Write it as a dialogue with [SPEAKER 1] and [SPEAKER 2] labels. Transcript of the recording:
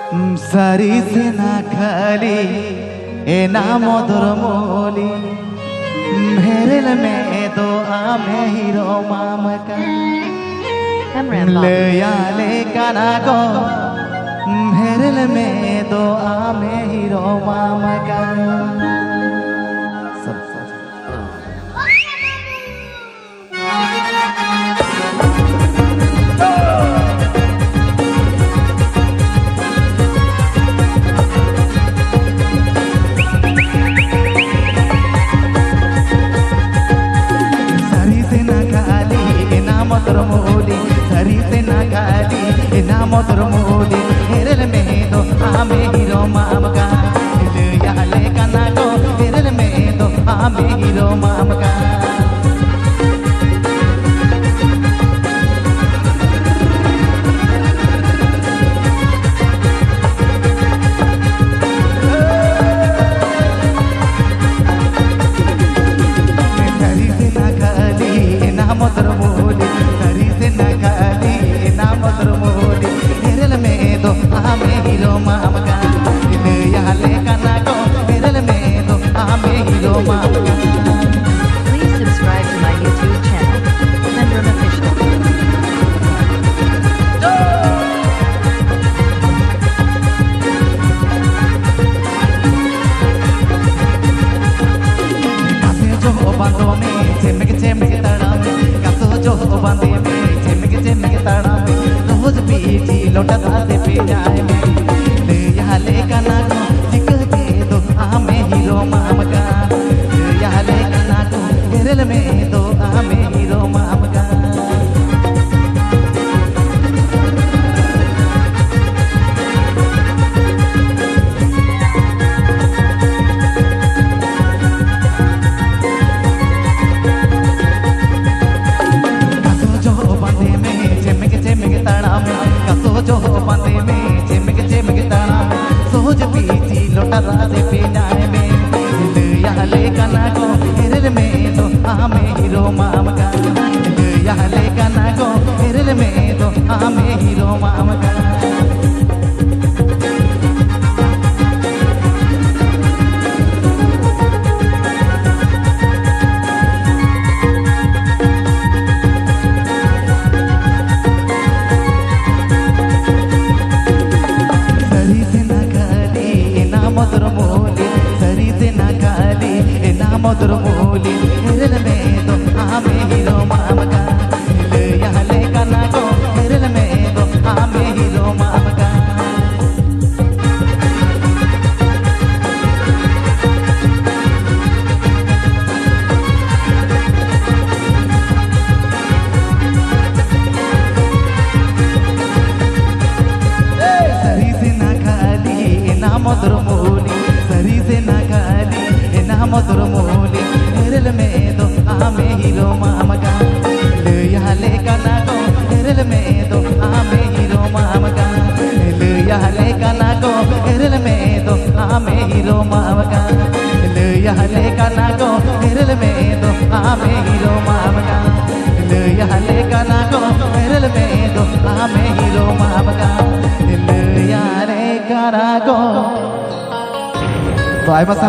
[SPEAKER 1] Sari sena khali ena modor moli Mherel me do ame hiro mamaka Leyale kanago Mherel me do ame hiro mamaka Sari sena khali ena modor moli herel me do ame hiro mamaka Leyale kanago herel me do ame hiro mamaka Sari sena khali ena modor moli
[SPEAKER 2] Please subscribe to my YouTube channel, Sendrum Official.
[SPEAKER 1] लोटा दाते पे जाए में ले यहाँ ले काना को जिक्र के दो आमे हीरो मामका यहाँ ले काना को केरल में दो आमे हीरो मामका जो बांधे में झिमक झिमक ताना में सोच पीती लोटा राधे पे जाए में यहाँ ले काना को हिरल में तो आमे हीरो मामका यहाँ ले काना को हिरल में तो आमे hero मामका modor moli herel me do ame hiro mamaka यहाँ ले काना को herel me do ame hiro mamaka sari sena khali ena modor moli sari sena khali ena modor moli herel me do ame hiro mamaka यहाँ ले काना को herel me do ame hiro mamaka यहाँ ले काना को herel me do ame hiro mamaka यहाँ ले काना को herel me do ame hiro mamaka यहाँ ले काना को herel me do ame hiro mamaka यहाँ ले काना को तो आई बस